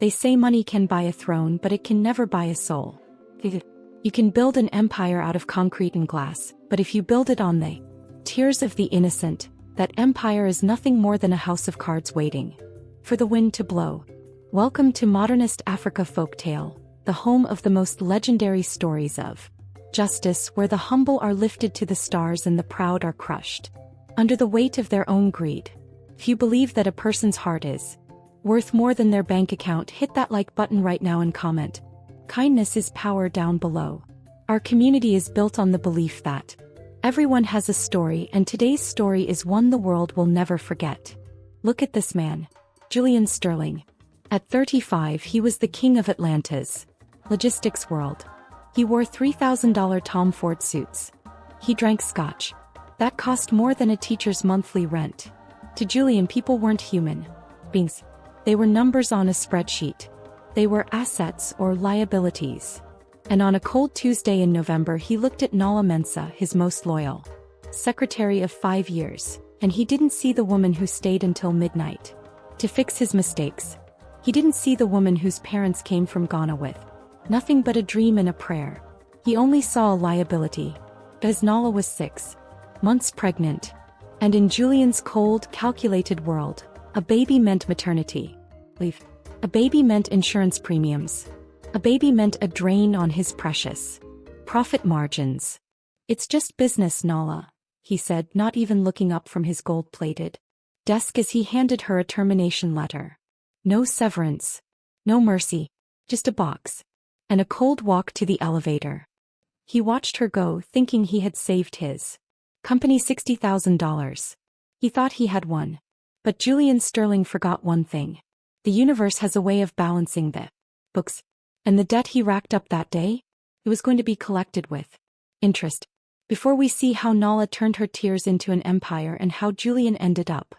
They say money can buy a throne, but it can never buy a soul. You can build an empire out of concrete and glass, but if you build it on the tears of the innocent, that empire is nothing more than a house of cards waiting for the wind to blow. Welcome to Modernist Africa Folktale, the home of the most legendary stories of justice, where the humble are lifted to the stars and the proud are crushed under the weight of their own greed. If you believe that a person's heart is worth more than their bank account, hit that like button right now and comment. Kindness is power down below. Our community is built on the belief that everyone has a story, and today's story is one the world will never forget. Look at this man, Julian Sterling. At 35, he was the king of Atlanta's logistics world. He wore $3,000 Tom Ford suits. He drank scotch that cost more than a teacher's monthly rent. To Julian, people weren't human beings. They were numbers on a spreadsheet. They were assets or liabilities. And on a cold Tuesday in November, he looked at Nala Mensa, his most loyal secretary of 5 years, and he didn't see the woman who stayed until midnight to fix his mistakes. He didn't see the woman whose parents came from Ghana with nothing but a dream and a prayer. He only saw a liability, because Nala was 6 months pregnant. And in Julian's cold, calculated world, a baby meant maternity leave. A baby meant insurance premiums. A baby meant a drain on his precious profit margins. "It's just business, Nala," he said, not even looking up from his gold-plated desk as he handed her a termination letter. No severance. No mercy. Just a box. And a cold walk to the elevator. He watched her go, thinking he had saved his company $60,000. He thought he had won. But Julian Sterling forgot one thing. The universe has a way of balancing the books. And the debt he racked up that day? It was going to be collected with interest. Before we see how Nala turned her tears into an empire and how Julian ended up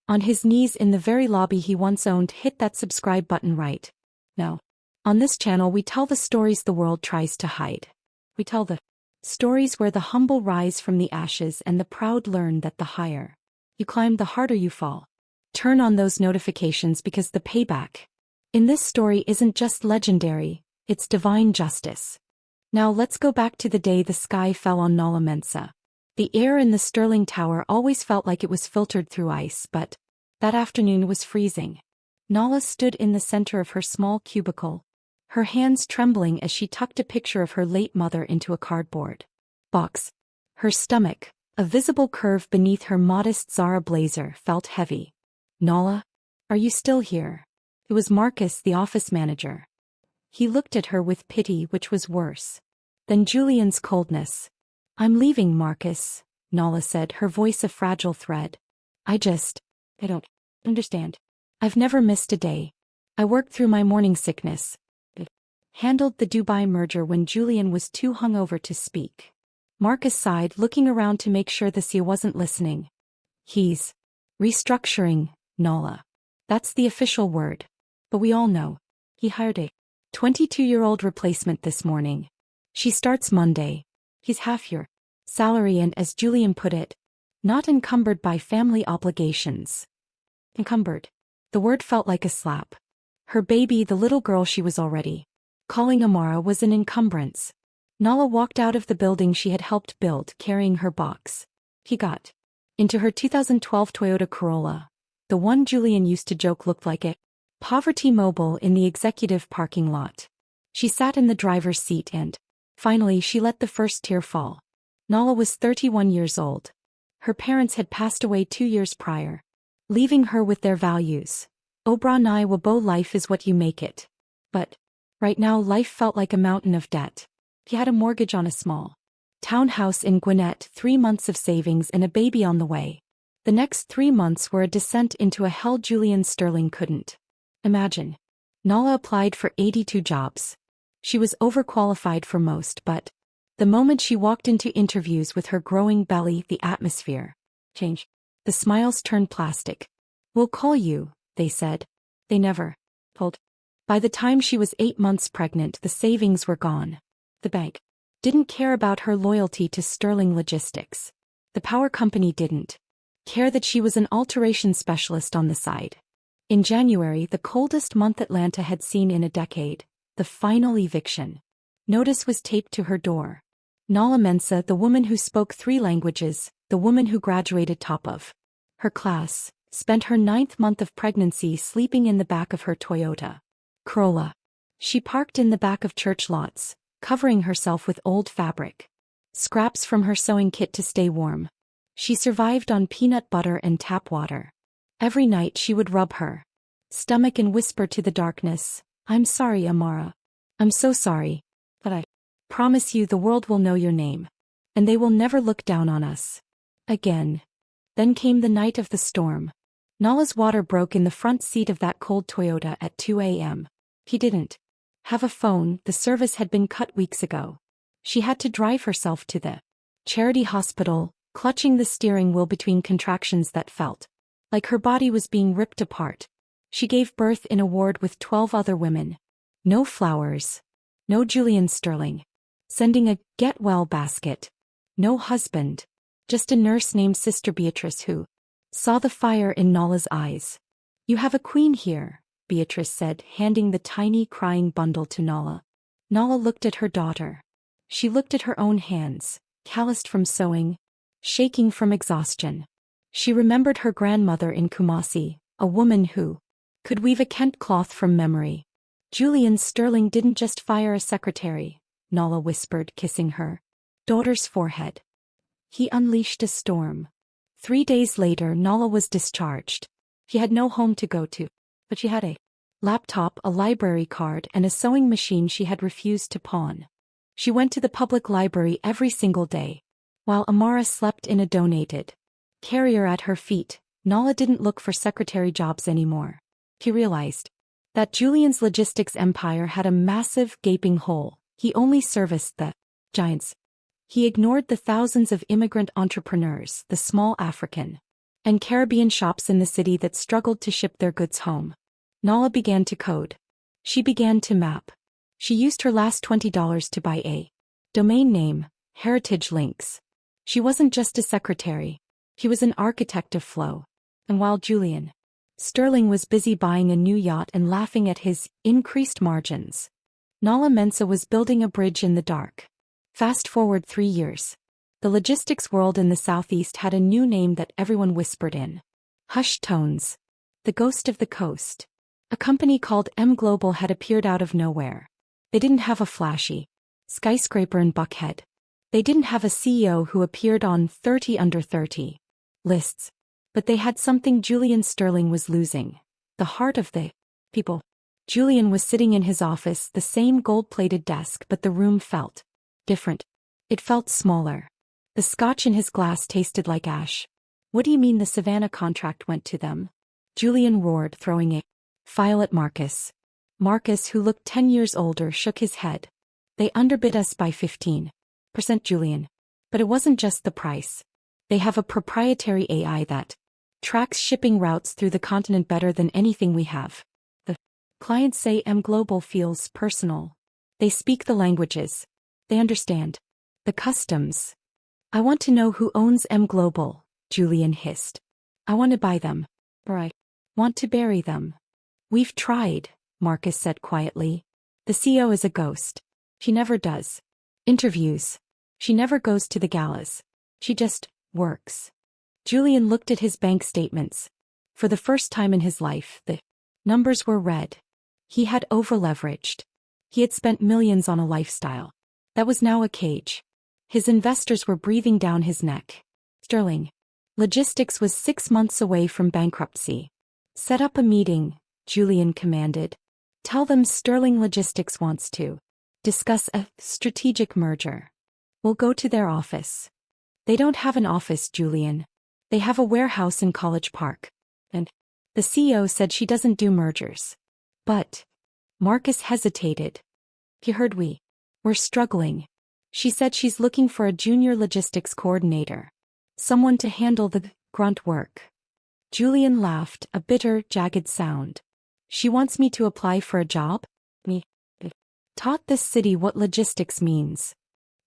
on his knees in the very lobby he once owned, hit that subscribe button right now. On this channel we tell the stories the world tries to hide. We tell the stories where the humble rise from the ashes and the proud learn that the higher you climb, the harder you fall. Turn on those notifications, because the payback in this story isn't just legendary, it's divine justice. Now let's go back to the day the sky fell on Nala Mensa. The air in the Sterling Tower always felt like it was filtered through ice, but that afternoon was freezing. Nala stood in the center of her small cubicle, her hands trembling as she tucked a picture of her late mother into a cardboard box. Her stomach, a visible curve beneath her modest Zara blazer, felt heavy. "Nala, are you still here?" It was Marcus, the office manager. He looked at her with pity, which was worse than Julian's coldness. "I'm leaving, Marcus," Nala said, her voice a fragile thread. I don't understand. I've never missed a day. I worked through my morning sickness. Handled the Dubai merger when Julian was too hungover to speak. Marcus sighed, looking around to make sure the CEO wasn't listening. "He's restructuring, Nala. That's the official word. But we all know. He hired a 22-year-old replacement this morning. She starts Monday. He's half your salary and, as Julian put it, not encumbered by family obligations." Encumbered. The word felt like a slap. Her baby, the little girl she was already calling Amara, was an encumbrance. Nala walked out of the building she had helped build, carrying her box. He got into her 2012 Toyota Corolla. The one Julian used to joke looked like a poverty mobile in the executive parking lot. She sat in the driver's seat and, finally, she let the first tear fall. Nala was 31 years old. Her parents had passed away 2 years prior, leaving her with their values. "Obra nai wabo, life is what you make it." But right now life felt like a mountain of debt. He had a mortgage on a small townhouse in Gwinnett, 3 months of savings, and a baby on the way. The next 3 months were a descent into a hell Julian Sterling couldn't imagine. Nala applied for 82 jobs. She was overqualified for most, but the moment she walked into interviews with her growing belly, the atmosphere changed. The smiles turned plastic. "We'll call you," they said. They never told. By the time she was 8 months pregnant, the savings were gone. The bank didn't care about her loyalty to Sterling Logistics. The power company didn't care that she was an alteration specialist on the side. In January, the coldest month Atlanta had seen in a decade, the final eviction notice was taped to her door. Nala Mensah, the woman who spoke 3 languages, the woman who graduated top of her class, spent her 9th month of pregnancy sleeping in the back of her Toyota Corolla. She parked in the back of church lots, covering herself with old fabric, scraps from her sewing kit to stay warm. She survived on peanut butter and tap water. Every night she would rub her stomach and whisper to the darkness, "I'm sorry, Amara. I'm so sorry. But I promise you the world will know your name. And they will never look down on us again." Then came the night of the storm. Nala's water broke in the front seat of that cold Toyota at 2 a.m. He didn't have a phone, the service had been cut weeks ago. She had to drive herself to the charity hospital, clutching the steering wheel between contractions that felt like her body was being ripped apart. She gave birth in a ward with 12 other women. No flowers. No Julian Sterling sending a get-well basket. No husband. Just a nurse named Sister Beatrice who saw the fire in Nala's eyes. "You have a queen here," Beatrice said, handing the tiny crying bundle to Nala. Nala looked at her daughter. She looked at her own hands, calloused from sewing, shaking from exhaustion. She remembered her grandmother in Kumasi, a woman who could weave a Kent cloth from memory. "Julian Sterling didn't just fire a secretary," Nala whispered, kissing her daughter's forehead. "He unleashed a storm." 3 days later, Nala was discharged. She had no home to go to, but she had a laptop, a library card, and a sewing machine she had refused to pawn. She went to the public library every single day. While Amara slept in a donated carrier at her feet, Nala didn't look for secretary jobs anymore. He realized that Julian's logistics empire had a massive, gaping hole. He only serviced the giants. He ignored the thousands of immigrant entrepreneurs, the small African and Caribbean shops in the city that struggled to ship their goods home. Nala began to code. She began to map. She used her last $20 to buy a domain name, Heritage Links. She wasn't just a secretary. She was an architect of flow. And while Julian Sterling was busy buying a new yacht and laughing at his increased margins, Nala Mensah was building a bridge in the dark. Fast forward 3 years. The logistics world in the Southeast had a new name that everyone whispered in hushed tones. The Ghost of the Coast. A company called M Global had appeared out of nowhere. They didn't have a flashy skyscraper in Buckhead. They didn't have a CEO who appeared on 30 under 30 lists. But they had something Julian Sterling was losing. The heart of the people. Julian was sitting in his office, the same gold-plated desk, but the room felt different. It felt smaller. The scotch in his glass tasted like ash. "What do you mean the Savannah contract went to them?" Julian roared, throwing a file at Marcus. Marcus, who looked 10 years older, shook his head. "They underbid us by 15%, Julian. But it wasn't just the price. They have a proprietary AI that tracks shipping routes through the continent better than anything we have. The clients say M Global feels personal. They speak the languages. They understand the customs. I want to know who owns M Global," Julian hissed. "I want to buy them. Or I want to bury them." "We've tried," Marcus said quietly. "The CEO is a ghost. She never does interviews. She never goes to the galas. She just works." Julian looked at his bank statements. For the first time in his life, the numbers were red. He had overleveraged. He had spent millions on a lifestyle that was now a cage. His investors were breathing down his neck. Sterling Logistics was 6 months away from bankruptcy. "Set up a meeting," Julian commanded. "Tell them Sterling Logistics wants to discuss a strategic merger. We'll go to their office." "They don't have an office, Julian. They have a warehouse in College Park. And the CEO said she doesn't do mergers." "But," Marcus hesitated. "You heard we're struggling. She said she's looking for a junior logistics coordinator. Someone to handle the grunt work." Julian laughed, a bitter, jagged sound. "She wants me to apply for a job? Me? Taught this city what logistics means."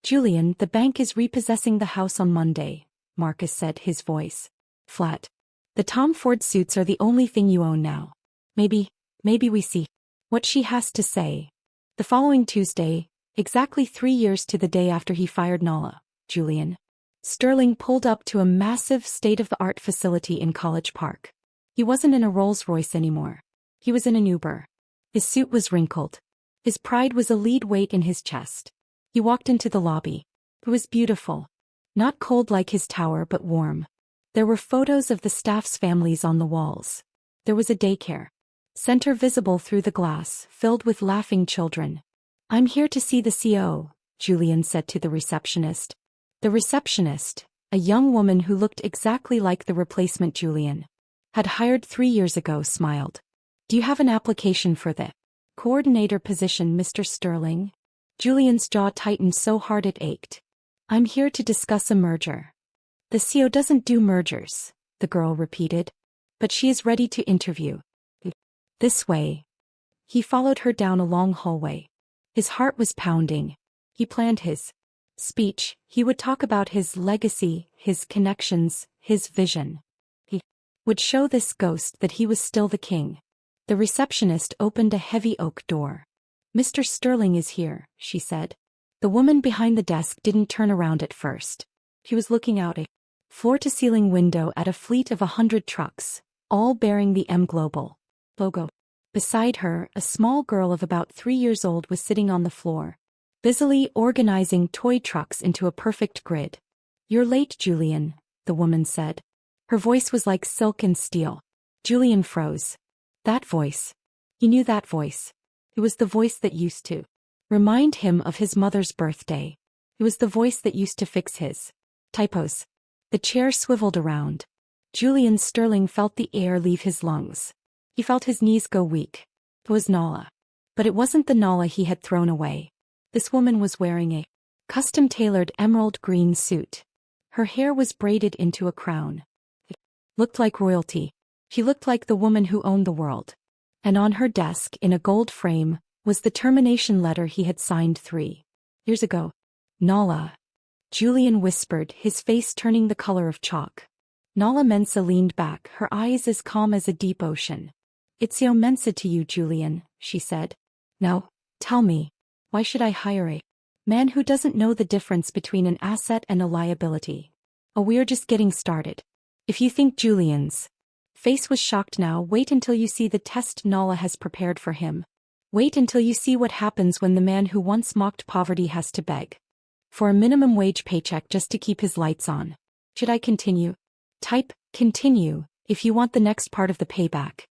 "Julian, the bank is repossessing the house on Monday," Marcus said, his voice flat. "The Tom Ford suits are the only thing you own now. Maybe we see what she has to say. The following Tuesday, exactly 3 years to the day after he fired Nala, Julian Sterling pulled up to a massive state-of-the-art facility in College Park. He wasn't in a Rolls-Royce anymore. He was in an Uber. His suit was wrinkled. His pride was a lead weight in his chest. He walked into the lobby. It was beautiful. Not cold like his tower but warm. There were photos of the staff's families on the walls. There was a daycare center visible through the glass, filled with laughing children. "I'm here to see the CO," Julian said to the receptionist. The receptionist, a young woman who looked exactly like the replacement Julian had hired 3 years ago, smiled. "Do you have an application for the coordinator position, Mr. Sterling?" Julian's jaw tightened so hard it ached. "I'm here to discuss a merger." "The CO doesn't do mergers," the girl repeated. "But she is ready to interview." "This way." He followed her down a long hallway. His heart was pounding. He planned his speech. He would talk about his legacy, his connections, his vision. He would show this ghost that he was still the king. The receptionist opened a heavy oak door. "Mr. Sterling is here," she said. The woman behind the desk didn't turn around at first. She was looking out a floor-to-ceiling window at a fleet of 100 trucks, all bearing the M Global logo. Beside her, a small girl of about 3 years old was sitting on the floor, busily organizing toy trucks into a perfect grid. "You're late, Julian," the woman said. Her voice was like silk and steel. Julian froze. That voice. He knew that voice. It was the voice that used to remind him of his mother's birthday. It was the voice that used to fix his typos. The chair swiveled around. Julian Sterling felt the air leave his lungs. He felt his knees go weak. It was Nala. But it wasn't the Nala he had thrown away. This woman was wearing a custom-tailored emerald green suit. Her hair was braided into a crown. It looked like royalty. She looked like the woman who owned the world. And on her desk, in a gold frame, was the termination letter he had signed 3 years ago. "Nala," Julian whispered, his face turning the color of chalk. Nala Mensa leaned back, her eyes as calm as a deep ocean. "It's Mensa to you, Julian," she said. "Now, tell me, why should I hire a man who doesn't know the difference between an asset and a liability? Oh, we're just getting started. If you think Julian's face was shocked now, wait until you see the test Nala has prepared for him. Wait until you see what happens when the man who once mocked poverty has to beg for a minimum wage paycheck just to keep his lights on. Should I continue? Type continue if you want the next part of the payback.